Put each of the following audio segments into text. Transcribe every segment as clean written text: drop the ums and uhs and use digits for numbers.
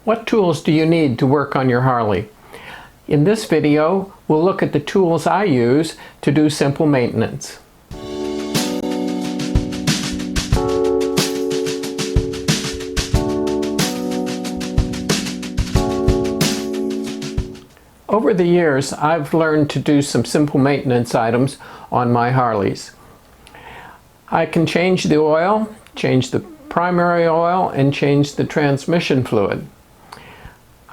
What tools do you need to work on your Harley? In this video, we'll look at the tools I use to do simple maintenance. Over the years, I've learned to do some simple maintenance items on my Harleys. I can change the oil, change the primary oil, and change the transmission fluid.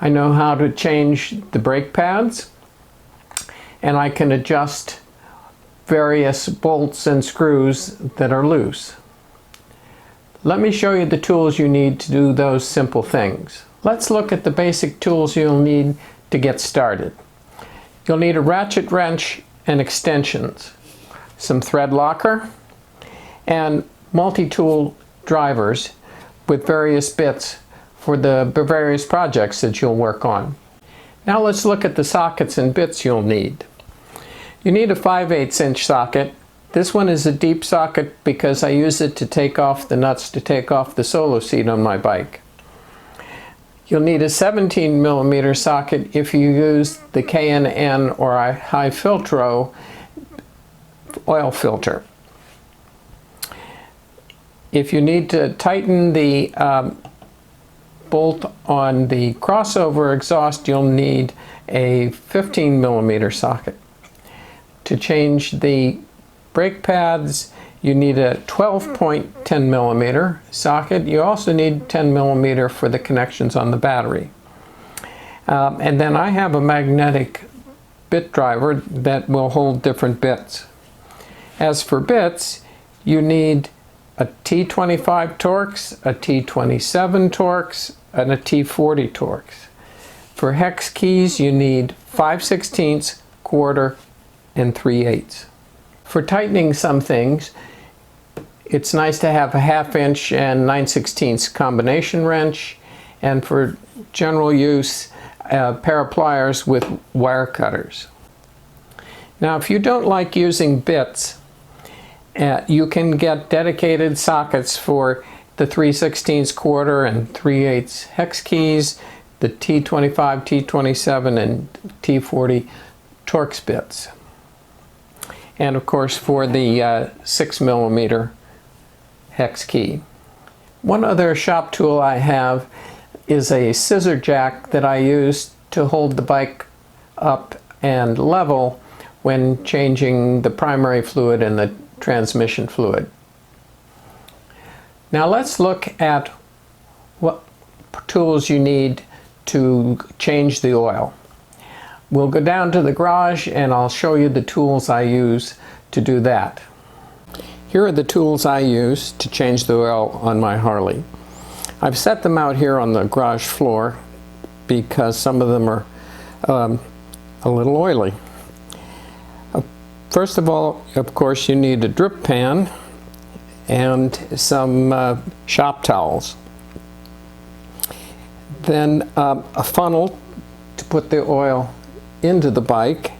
I know how to change the brake pads, and I can adjust various bolts and screws that are loose. Let me show you the tools you need to do those simple things. Let's look at the basic tools you'll need to get started. You'll need a ratchet wrench and extensions, some thread locker, and multi-tool drivers with various bits for the various projects that you'll work on. Now let's look at the sockets and bits you'll need. You need a 5/8 inch socket. This one is a deep socket because I use it to take off the nuts to take off the solo seat on my bike. You'll need a 17mm socket if you use the K&N or a high filtro oil filter. If you need to tighten the bolt on the crossover exhaust, you'll need a 15mm socket. To change the brake pads, you need a 12.10mm socket. You also need 10mm for the connections on the battery. And then I have a magnetic bit driver that will hold different bits. As for bits, you need a T25 Torx, a T27 Torx, and a T40 Torx. For hex keys, you need 5/16, quarter, and 3/8. For tightening some things, it's nice to have a 1/2 inch and 9/16 combination wrench, and for general use, a pair of pliers with wire cutters. Now, if you don't like using bits, you can get dedicated sockets for the 3/16 quarter and 3/8 hex keys, the T25, T27, and T40 Torx bits. And of course for the 6mm hex key. One other shop tool I have is a scissor jack that I use to hold the bike up and level when changing the primary fluid and the transmission fluid. Now let's look at what tools you need to change the oil. We'll go down to the garage and I'll show you the tools I use to do that. Here are the tools I use to change the oil on my Harley. I've set them out here on the garage floor because some of them are a little oily. First of all, of course, you need a drip pan and some shop towels. Then a funnel to put the oil into the bike,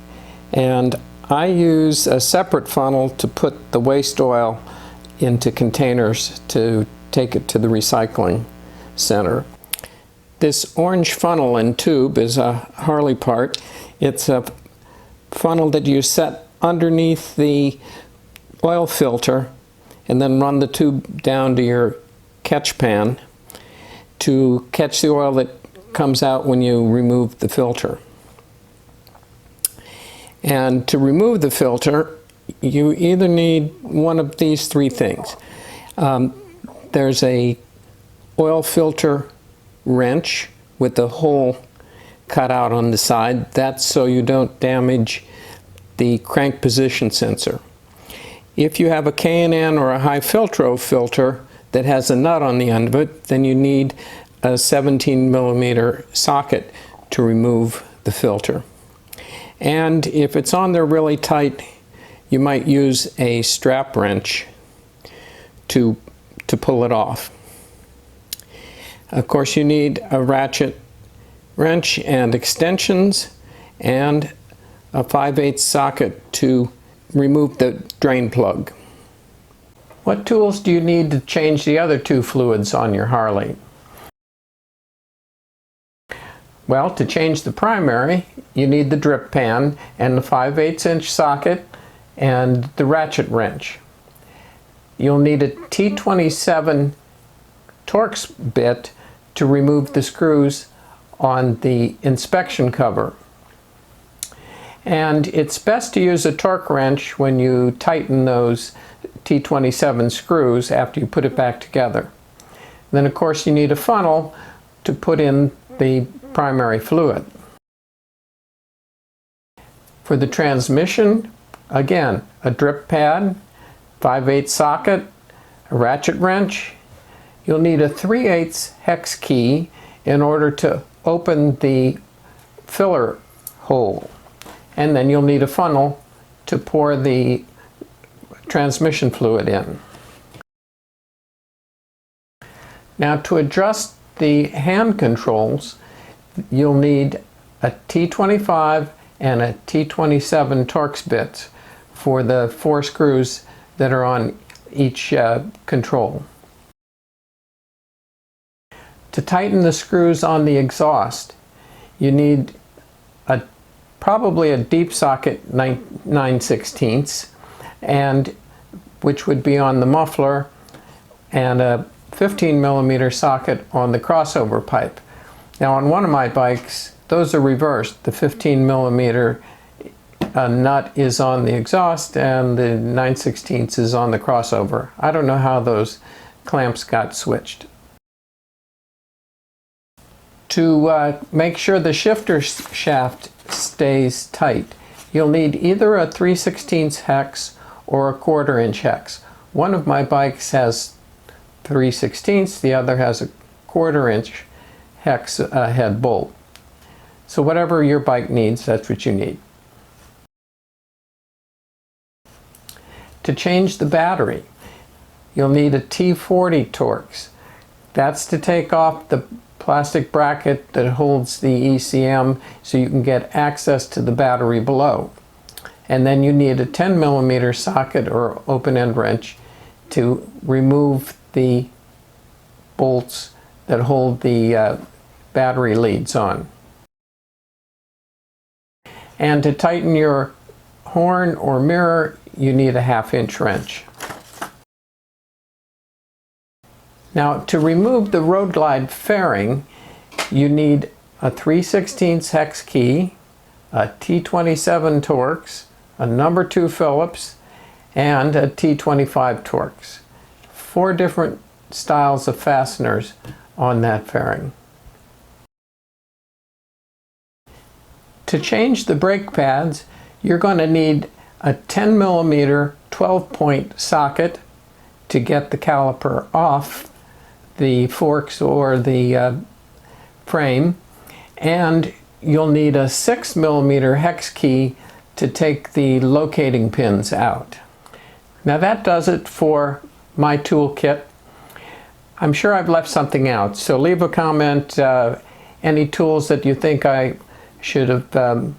and I use a separate funnel to put the waste oil into containers to take it to the recycling center. This orange funnel and tube is a Harley part. It's a funnel that you set underneath the oil filter and then run the tube down to your catch pan to catch the oil that comes out when you remove the filter. And to remove the filter, you either need one of these three things. There's a oil filter wrench with the hole cut out on the side. That's so you don't damage the crank position sensor. If you have a K&N or a high filtro filter that has a nut on the end of it, then you need a 17mm socket to remove the filter. And if it's on there really tight, you might use a strap wrench to pull it off. Of course, you need a ratchet wrench and extensions and a 5/8 socket to remove the drain plug. What tools do you need to change the other two fluids on your Harley? Well, to change the primary, you need the drip pan and the 5/8" socket and the ratchet wrench. You'll need a T27 Torx bit to remove the screws on the inspection cover. And it's best to use a torque wrench when you tighten those T27 screws after you put it back together. Then of course you need a funnel to put in the primary fluid. For the transmission, again, a drip pad, 5/8 socket, a ratchet wrench. You'll need a 3/8 hex key in order to open the filler hole. And then you'll need a funnel to pour the transmission fluid in. Now to adjust the hand controls, you'll need a T25 and a T27 Torx bits for the 4 screws that are on each control. To tighten the screws on the exhaust, you need probably a deep socket 9/16, and which would be on the muffler, and a 15mm socket on the crossover pipe. Now on one of my bikes, those are reversed. The 15mm nut is on the exhaust and the 9/16 is on the crossover. I don't know how those clamps got switched. To make sure the shifter shaft stays tight, you'll need either a 3/16 hex or a 1/4" hex. One of my bikes has 3/16, the other has a 1/4" hex head bolt. So whatever your bike needs, that's what you need. To change the battery, you'll need a T40 Torx. That's to take off the plastic bracket that holds the ECM so you can get access to the battery below. And then you need a 10mm socket or open-end wrench to remove the bolts that hold the battery leads on. And to tighten your horn or mirror, you need a 1/2" wrench. Now to remove the Road Glide fairing, you need a 3/16 hex key, a T27 Torx, a number 2 Phillips, and a T25 Torx. 4 different styles of fasteners on that fairing. To change the brake pads, you're going to need a 10mm 12-point socket to get the caliper off the forks or the frame, and you'll need a 6mm hex key to take the locating pins out. Now that does it for my toolkit. I'm sure I've left something out, so leave a comment, any tools that you think I should have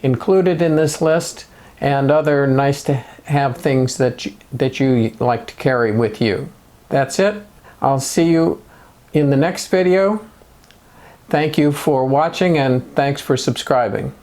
included in this list, and other nice to have things that you like to carry with you. That's it. I'll see you in the next video. Thank you for watching, and thanks for subscribing.